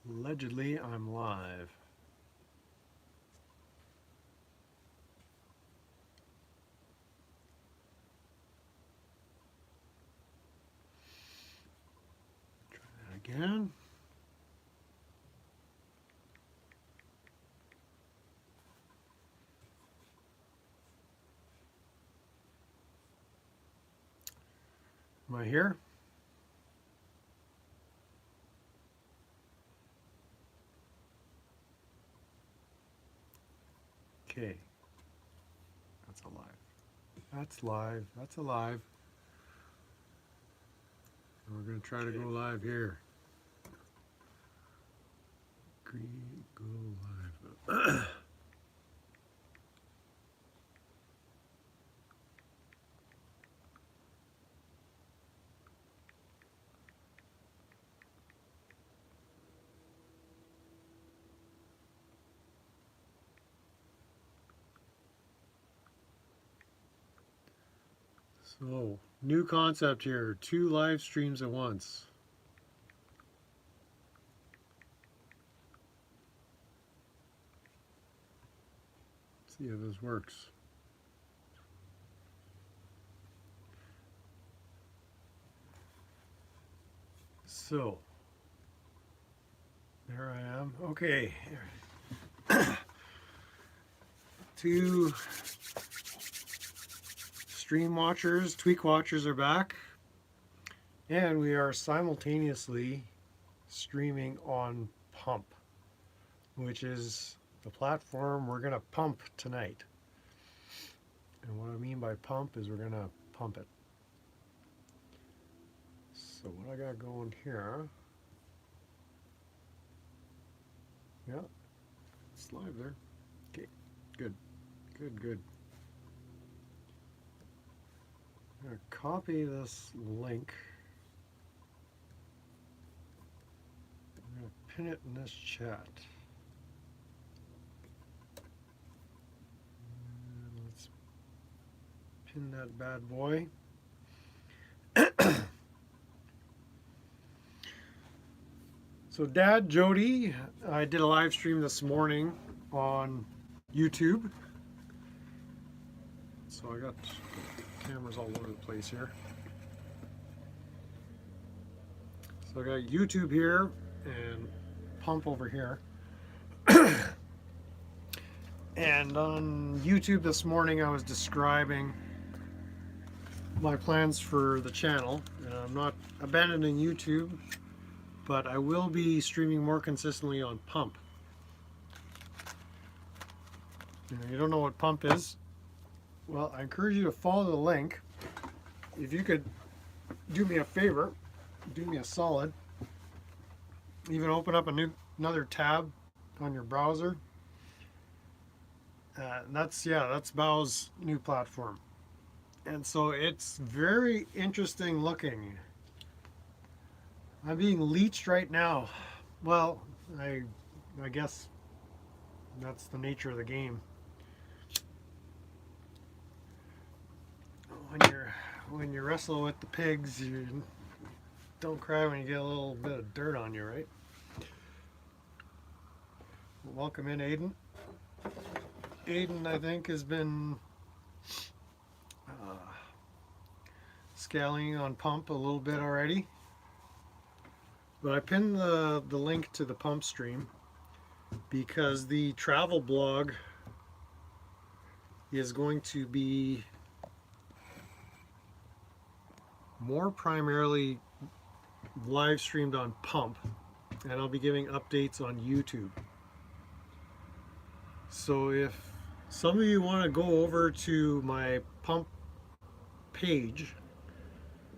Allegedly, I'm live. Try that again. Am I here? Okay. That's alive. That's live. That's alive. We're going to try to go live here. Go live. So, new concept here. 2 live streams at once. Let's see if this works. So, there I am. Okay. 2 stream watchers, tweak watchers are back, and we are simultaneously streaming on Pump, which is the platform we're going to pump tonight. And what I mean by pump is we're going to pump it. So what I got going here, yeah, it's live there. Okay, good. I'm going to copy this link. I'm going to pin it in this chat. And let's pin that bad boy. So Dad, Jody, I did a live stream this morning on YouTube. So I got cameras all over the place here. So I got YouTube here and Pump over here. And on YouTube this morning I was describing my plans for the channel. And I'm not abandoning YouTube, but I will be streaming more consistently on Pump. You don't know what Pump is? Well, I encourage you to follow the link. If you could do me a favor, do me a solid, even open up another tab on your browser. That's Bao's new platform. And so it's very interesting looking. I'm being leached right now. Well, I guess that's the nature of the game. When you wrestle with the pigs, you don't cry when you get a little bit of dirt on you, right? Welcome in, Aiden. Aiden, I think, has been scaling on Pump a little bit already. But I pinned the link to the Pump stream because the travel blog is going to be more primarily live streamed on Pump, and I'll be giving updates on YouTube. So if some of you want to go over to my Pump page,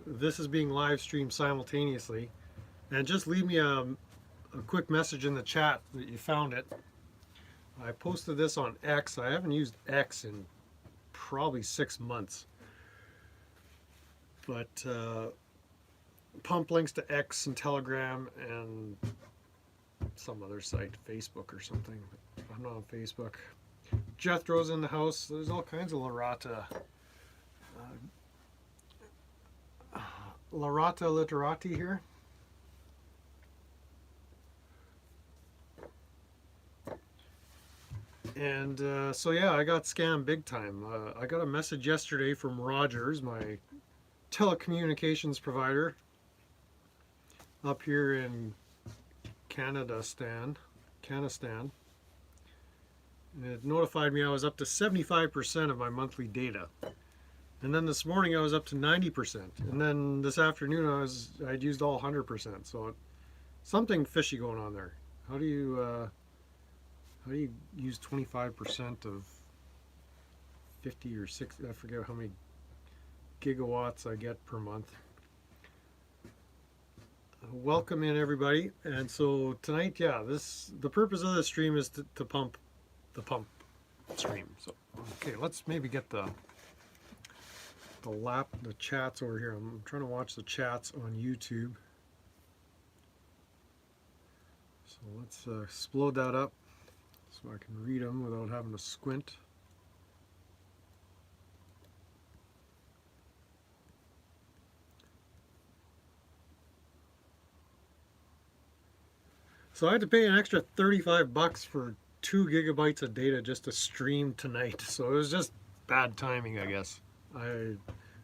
this is being live streamed simultaneously, and just leave me a quick message in the chat that you found it. I posted this on X. I haven't used X in probably 6 months. But Pump links to X and Telegram and some other site, Facebook or something. I'm not on Facebook. Jethro's in the house. There's all kinds of Larata literati here. And so yeah, I got scammed big time. I got a message yesterday from Rogers, my telecommunications provider up here in Canistan. It notified me I was up to 75% of my monthly data. And then this morning I was up to 90%. And then this afternoon I'd used all 100%. So something fishy going on there. How do you use 25% of 50 or 60? I forget how many gigawatts I get per month. Welcome in everybody. And so tonight, yeah, the purpose of this stream is to pump the pump stream. So okay, let's maybe get the chats over here. I'm trying to watch the chats on YouTube. So let's explode that up so I can read them without having to squint. So I had to pay an extra 35 bucks for 2 gigabytes of data just to stream tonight. So it was just bad timing, I guess. I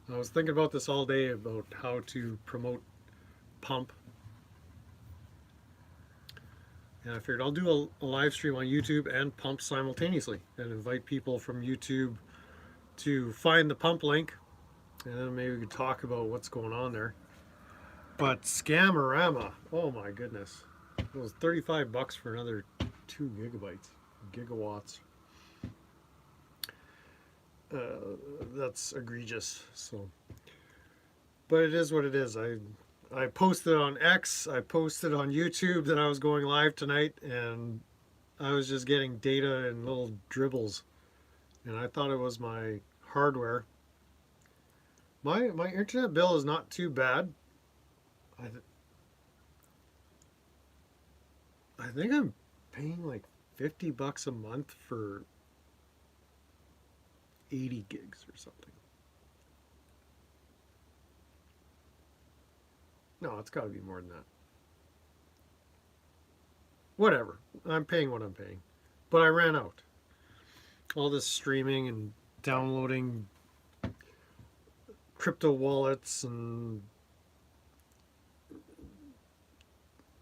was thinking about this all day about how to promote pump. And I figured I'll do a live stream on YouTube and pump simultaneously and invite people from YouTube to find the pump link, and then maybe we could talk about what's going on there. But Scamorama, oh my goodness. It was 35 bucks for another 2 gigawatts. That's egregious. So, but it is what it is. I posted on X, I posted on YouTube that I was going live tonight, and I was just getting data in little dribbles, and I thought it was my hardware. My internet bill is not too bad. I think I'm paying like 50 bucks a month for 80 gigs or something. No, it's got to be more than that. Whatever. I'm paying what I'm paying. But I ran out. All this streaming and downloading crypto wallets and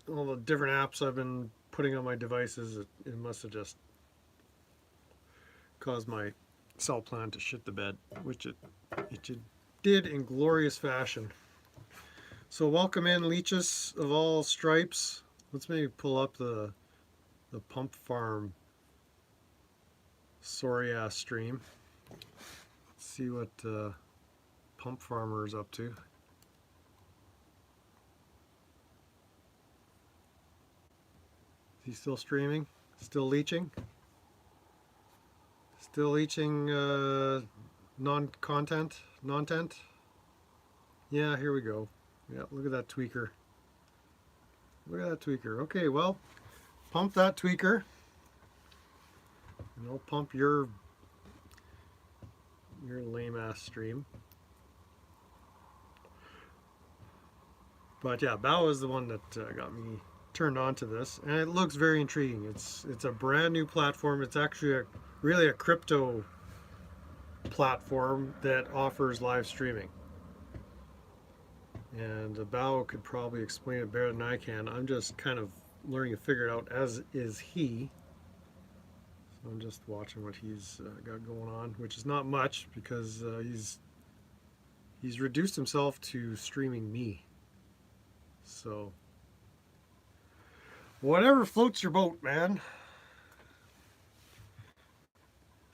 all the different apps I've been putting on my devices, it must have just caused my cell plan to shit the bed, which it did in glorious fashion. So welcome in, leeches of all stripes. Let's maybe pull up the pump farm sorry ass stream. Let's see what pump farmer is up to. Is he still streaming? Still leeching? Still leeching non-content? Yeah, here we go. Yeah, look at that tweaker. Look at that tweaker. Okay, well, pump that tweaker. And I'll pump your lame ass stream. But yeah, Bao is the one that got me turned on to this, and it looks very intriguing. It's a brand new platform. It's actually really a crypto platform that offers live streaming. And Bao could probably explain it better than I can. I'm just kind of learning to figure it out, as is he. So I'm just watching what he's got going on, which is not much because he's reduced himself to streaming me. So whatever floats your boat, man.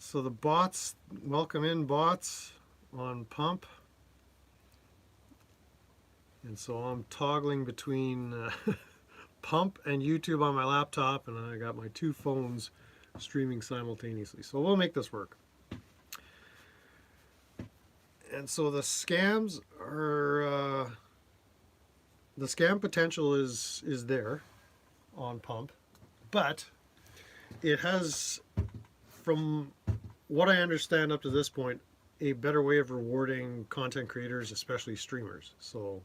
So the bots, welcome in bots on pump. And so I'm toggling between pump and YouTube on my laptop, and I got my 2 phones streaming simultaneously. So we'll make this work. And so the scams are, the scam potential is there on pump, but it has, from what I understand up to this point, a better way of rewarding content creators, especially streamers. So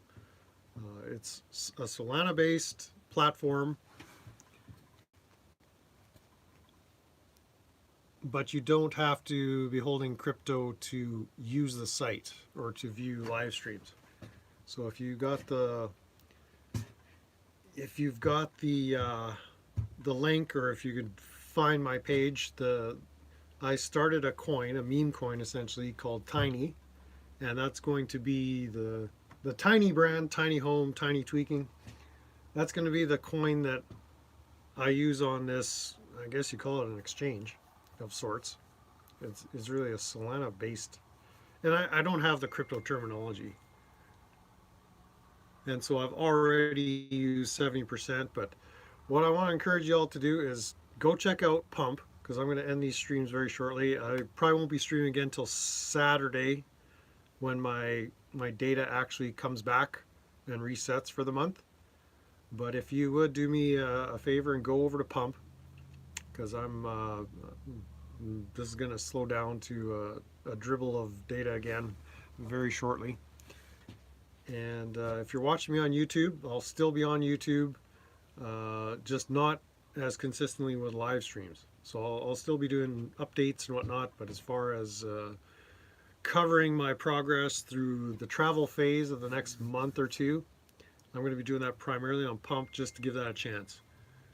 it's a Solana-based platform. but you don't have to be holding crypto to use the site or to view live streams. So if you've got the link, or if you could find my page, I started a coin, a meme coin essentially, called Tiny, and that's going to be the Tiny brand, Tiny Home, Tiny Tweaking. That's going to be the coin that I use on this. I guess you call it an exchange of sorts. It's really a Solana based, and I don't have the crypto terminology, and so I've already used 70%. But what I want to encourage you all to do is go check out Pump, because I'm going to end these streams very shortly. I probably won't be streaming again until Saturday, when my data actually comes back and resets for the month. But if you would do me a favor and go over to Pump, because this is going to slow down to a dribble of data again very shortly. And if you're watching me on YouTube, I'll still be on YouTube, just not as consistently with live streams. So I'll still be doing updates and whatnot, but as far as covering my progress through the travel phase of the next month or two, I'm going to be doing that primarily on Pump, just to give that a chance.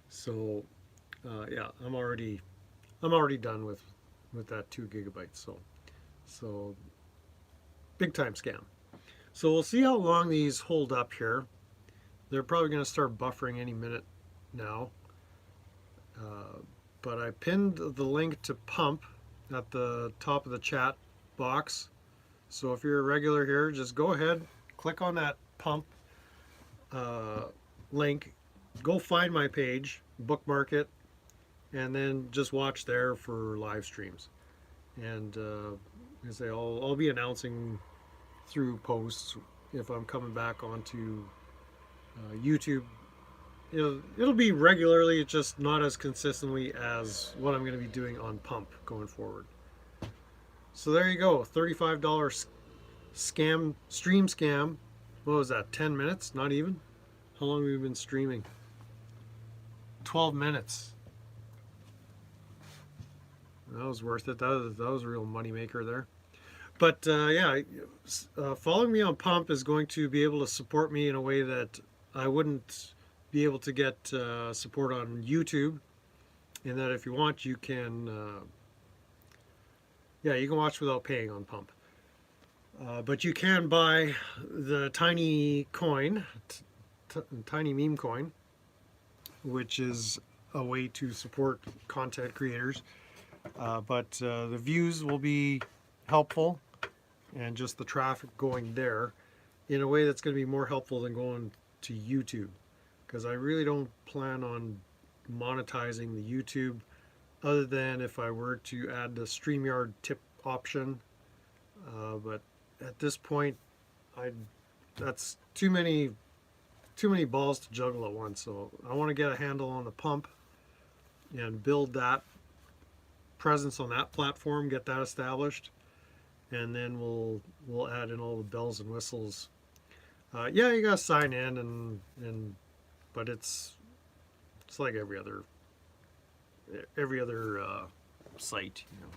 So yeah, I'm already done with that 2 gigabytes. So big time scam. So we'll see how long these hold up here. They're probably going to start buffering any minute now. But I pinned the link to Pump at the top of the chat box. So if you're a regular here, just go ahead, click on that Pump link, go find my page, bookmark it, and then just watch there for live streams. And as I'll be announcing through posts if I'm coming back onto YouTube. It'll be regularly, it's just not as consistently as what I'm going to be doing on Pump going forward. So there you go, $35 stream scam. What was that, 10 minutes? Not even? How long have we been streaming? 12 minutes. That was worth it. That was a real moneymaker there. But yeah, following me on Pump is going to be able to support me in a way that I wouldn't be able to get support on YouTube. In that, if you want, you can you can watch without paying on Pump. But you can buy the Tiny coin, Tiny meme coin, which is a way to support content creators. But the views will be helpful, and just the traffic going there in a way that's going to be more helpful than going to YouTube, because I really don't plan on monetizing the YouTube, other than if I were to add the StreamYard tip option. But at this point, that's too many balls to juggle at once. So I want to get a handle on the Pump and build that presence on that platform, get that established, and then we'll add in all the bells and whistles. Yeah, you gotta sign in, but it's like every other site, you know.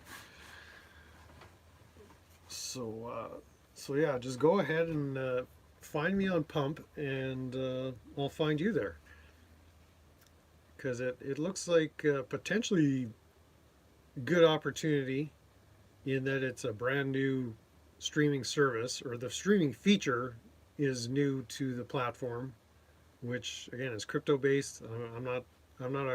So yeah, just go ahead and find me on Pump, and I'll find you there, because it looks like potentially good opportunity, in that it's a brand new streaming service, or the streaming feature is new to the platform, which again is crypto based. I'm not a